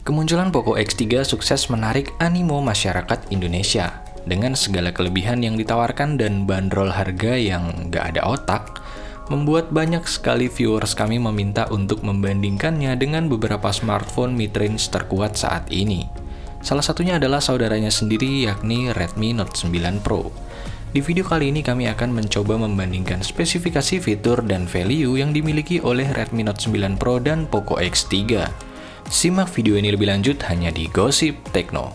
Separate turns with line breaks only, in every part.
Kemunculan Poco X3 sukses menarik animo masyarakat Indonesia. Dengan segala kelebihan yang ditawarkan dan bandrol harga yang nggak ada otak, membuat banyak sekali viewers kami meminta untuk membandingkannya dengan beberapa smartphone mid-range terkuat saat ini. Salah satunya adalah saudaranya sendiri, yakni Redmi Note 9 Pro. Di video kali ini kami akan mencoba membandingkan spesifikasi fitur dan value yang dimiliki oleh Redmi Note 9 Pro dan Poco X3. Simak video ini lebih lanjut hanya di Gosip Tekno.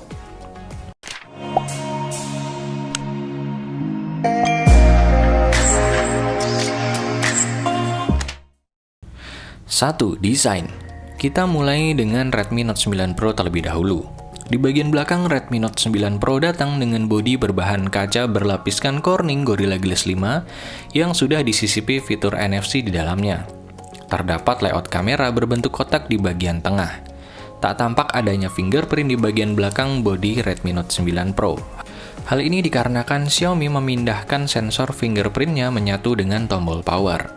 Satu, desain. Kita mulai dengan Redmi Note 9 Pro terlebih dahulu. Di bagian belakang, Redmi Note 9 Pro datang dengan bodi berbahan kaca berlapiskan Corning Gorilla Glass 5 yang sudah disisipi fitur NFC di dalamnya. Terdapat layout kamera berbentuk kotak di bagian tengah. Tak tampak adanya fingerprint di bagian belakang bodi Redmi Note 9 Pro. Hal ini dikarenakan Xiaomi memindahkan sensor fingerprintnya menyatu dengan tombol power.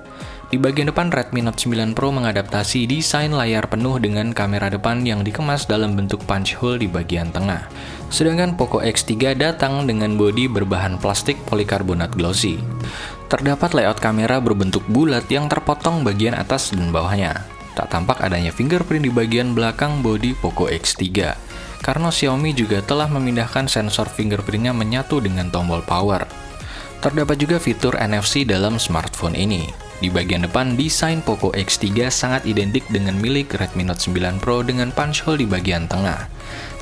Di bagian depan, Redmi Note 9 Pro mengadaptasi desain layar penuh dengan kamera depan yang dikemas dalam bentuk punch hole di bagian tengah. Sedangkan Poco X3 datang dengan bodi berbahan plastik polikarbonat glossy. Terdapat layout kamera berbentuk bulat yang terpotong bagian atas dan bawahnya. Tak tampak adanya fingerprint di bagian belakang bodi Poco X3, karena Xiaomi juga telah memindahkan sensor fingerprintnya menyatu dengan tombol power. Terdapat juga fitur NFC dalam smartphone ini. Di bagian depan, desain Poco X3 sangat identik dengan milik Redmi Note 9 Pro dengan punch hole di bagian tengah.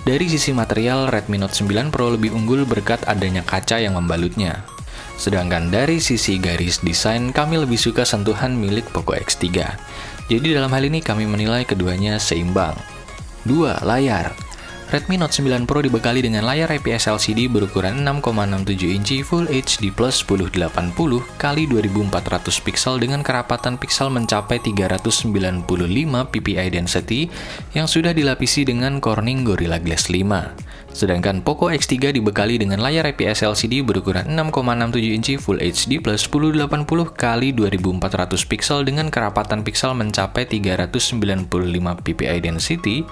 Dari sisi material, Redmi Note 9 Pro lebih unggul berkat adanya kaca yang membalutnya. Sedangkan dari sisi garis desain, kami lebih suka sentuhan milik Poco X3. Jadi dalam hal ini kami menilai keduanya seimbang. 2. Layar. Redmi Note 9 Pro dibekali dengan layar IPS LCD berukuran 6,67 inci Full HD Plus 1080x2400 pixel dengan kerapatan piksel mencapai 395 ppi density yang sudah dilapisi dengan Corning Gorilla Glass 5. Sedangkan Poco X3 dibekali dengan layar IPS LCD berukuran 6,67 inci Full HD Plus 1080x2400 pixel dengan kerapatan piksel mencapai 395 ppi density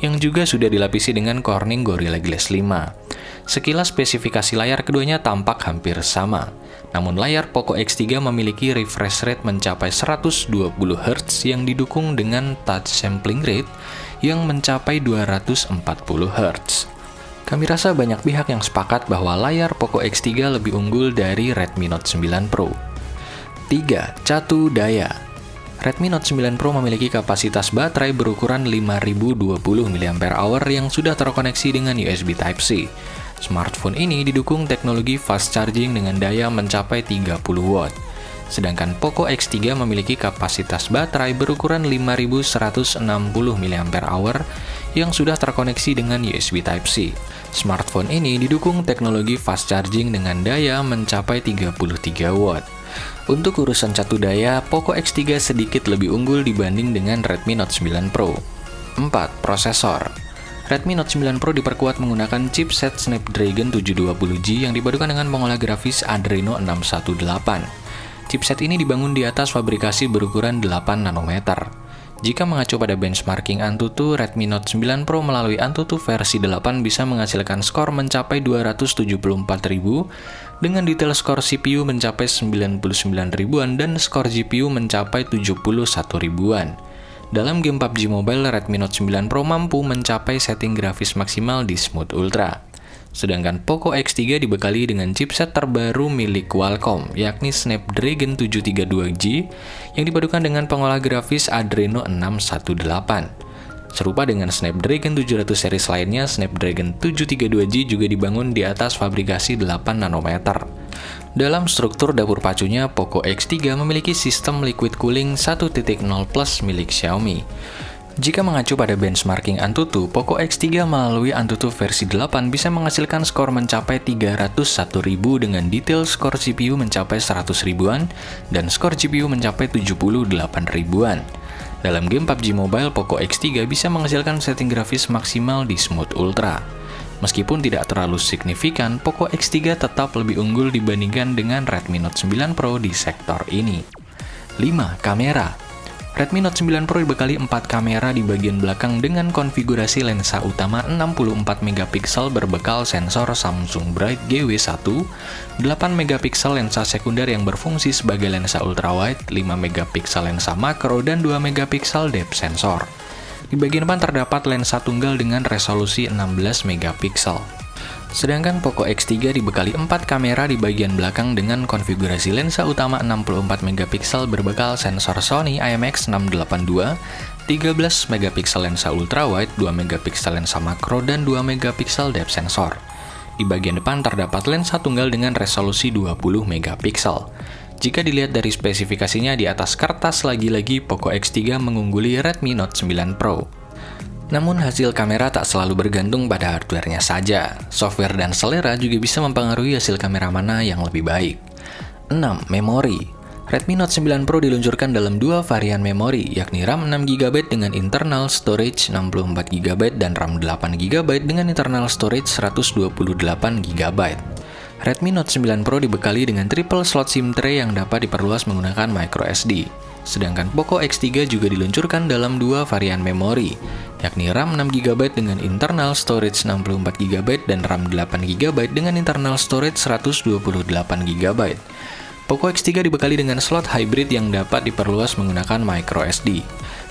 yang juga sudah dilapisi dengan Corning Gorilla Glass 5. Sekilas spesifikasi layar keduanya tampak hampir sama. Namun layar Poco X3 memiliki refresh rate mencapai 120 Hz yang didukung dengan touch sampling rate yang mencapai 240 Hz. Kami rasa banyak pihak yang sepakat bahwa layar Poco X3 lebih unggul dari Redmi Note 9 Pro. 3. Catu daya. Redmi Note 9 Pro memiliki kapasitas baterai berukuran 5020 mAh yang sudah terkoneksi dengan USB Type-C. Smartphone ini didukung teknologi fast charging dengan daya mencapai 30 watt. Sedangkan Poco X3 memiliki kapasitas baterai berukuran 5160 mAh yang sudah terkoneksi dengan USB Type-C. Smartphone ini didukung teknologi fast charging dengan daya mencapai 33 watt. Untuk urusan catu daya, Poco X3 sedikit lebih unggul dibanding dengan Redmi Note 9 Pro. 4. Prosesor. Redmi Note 9 Pro diperkuat menggunakan chipset Snapdragon 720G yang dipadukan dengan pengolah grafis Adreno 618. Chipset ini dibangun di atas fabrikasi berukuran 8 nanometer. Jika mengacu pada benchmarking Antutu, Redmi Note 9 Pro melalui Antutu versi 8 bisa menghasilkan skor mencapai 274.000 dengan detail skor CPU mencapai 99 ribuan dan skor GPU mencapai 71 ribuan. Dalam game PUBG Mobile, Redmi Note 9 Pro mampu mencapai setting grafis maksimal di Smooth Ultra. Sedangkan Poco X3 dibekali dengan chipset terbaru milik Qualcomm, yakni Snapdragon 732G yang dipadukan dengan pengolah grafis Adreno 618. Serupa dengan Snapdragon 700 series lainnya, Snapdragon 732G juga dibangun di atas fabrikasi 8 nanometer. Dalam struktur dapur pacunya, Poco X3 memiliki sistem liquid cooling 1.0 Plus milik Xiaomi. Jika mengacu pada benchmarking Antutu, Poco X3 melalui Antutu versi 8 bisa menghasilkan skor mencapai 301.000 dengan detail skor CPU mencapai 100 ribuan dan skor GPU mencapai 78 ribuan. Dalam game PUBG Mobile, Poco X3 bisa menghasilkan setting grafis maksimal di Smooth Ultra. Meskipun tidak terlalu signifikan, Poco X3 tetap lebih unggul dibandingkan dengan Redmi Note 9 Pro di sektor ini. 5. Kamera. Redmi Note 9 Pro dibekali 4 kamera di bagian belakang dengan konfigurasi lensa utama 64 megapiksel berbekal sensor Samsung Bright GW1, 8 megapiksel lensa sekunder yang berfungsi sebagai lensa ultrawide, 5 megapiksel lensa makro, dan 2 megapiksel depth sensor. Di bagian depan terdapat lensa tunggal dengan resolusi 16 megapiksel. Sedangkan Poco X3 dibekali 4 kamera di bagian belakang dengan konfigurasi lensa utama 64 megapiksel berbekal sensor Sony IMX682, 13 megapiksel lensa ultrawide, 2 megapiksel lensa makro, dan 2 megapiksel depth sensor. Di bagian depan terdapat lensa tunggal dengan resolusi 20 megapiksel. Jika dilihat dari spesifikasinya di atas kertas, lagi-lagi Poco X3 mengungguli Redmi Note 9 Pro. Namun hasil kamera tak selalu bergantung pada hardware-nya saja. Software dan selera juga bisa mempengaruhi hasil kamera mana yang lebih baik. 6. Memori. Redmi Note 9 Pro diluncurkan dalam dua varian memori, yakni RAM 6GB dengan internal storage 64GB dan RAM 8GB dengan internal storage 128GB. Redmi Note 9 Pro dibekali dengan triple slot SIM tray yang dapat diperluas menggunakan microSD. Sedangkan Poco X3 juga diluncurkan dalam dua varian memori, yakni RAM 6GB dengan internal storage 64GB dan RAM 8GB dengan internal storage 128GB. Poco X3 dibekali dengan slot hybrid yang dapat diperluas menggunakan microSD.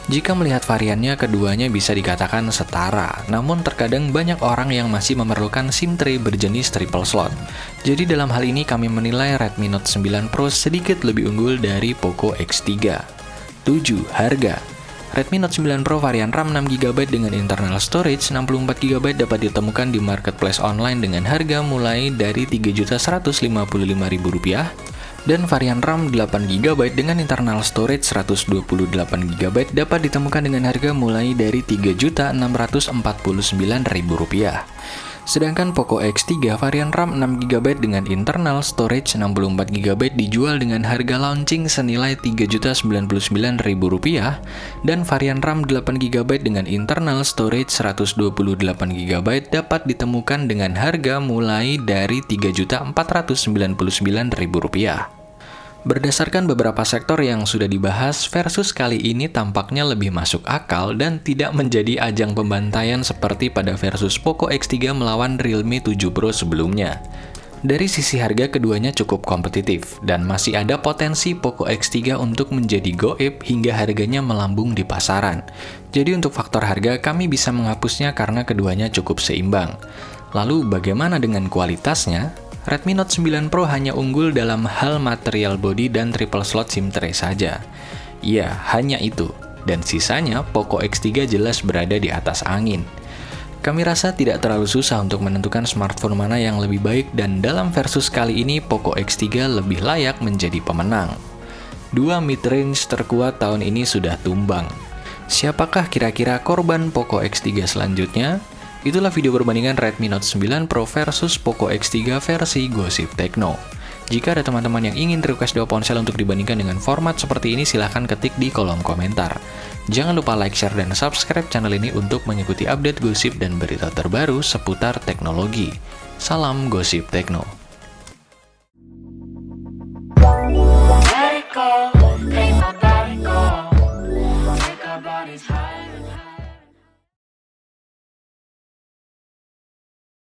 Jika melihat variannya, keduanya bisa dikatakan setara, namun terkadang banyak orang yang masih memerlukan SIM tray berjenis triple slot. Jadi dalam hal ini kami menilai Redmi Note 9 Pro sedikit lebih unggul dari Poco X3. 7. Harga. Redmi Note 9 Pro varian RAM 6GB dengan internal storage 64GB dapat ditemukan di marketplace online dengan harga mulai dari Rp3.155.000 dan varian RAM 8GB dengan internal storage 128GB dapat ditemukan dengan harga mulai dari Rp3.649.000. Sedangkan Poco X3 varian RAM 6GB dengan internal storage 64GB dijual dengan harga launching senilai Rp3.099.000 dan varian RAM 8GB dengan internal storage 128GB dapat ditemukan dengan harga mulai dari Rp3.499.000. Berdasarkan beberapa sektor yang sudah dibahas, versus kali ini tampaknya lebih masuk akal dan tidak menjadi ajang pembantaian seperti pada versus Poco X3 melawan Realme 7 Pro sebelumnya. Dari sisi harga, keduanya cukup kompetitif, dan masih ada potensi Poco X3 untuk menjadi goib hingga harganya melambung di pasaran. Jadi untuk faktor harga, kami bisa menghapusnya karena keduanya cukup seimbang. Lalu bagaimana dengan kualitasnya? Redmi Note 9 Pro hanya unggul dalam hal material body dan triple slot SIM tray saja. Ya, hanya itu. Dan sisanya, Poco X3 jelas berada di atas angin. Kami rasa tidak terlalu susah untuk menentukan smartphone mana yang lebih baik, dan dalam versus kali ini, Poco X3 lebih layak menjadi pemenang. Dua mid-range terkuat tahun ini sudah tumbang. Siapakah kira-kira korban Poco X3 selanjutnya? Itulah video perbandingan Redmi Note 9 Pro versus Poco X3 versi Gosip Tekno. Jika ada teman-teman yang ingin request dua ponsel untuk dibandingkan dengan format seperti ini, silahkan ketik di kolom komentar. Jangan lupa like, share, dan subscribe channel ini untuk mengikuti update gosip dan berita terbaru seputar teknologi. Salam Gosip Tekno.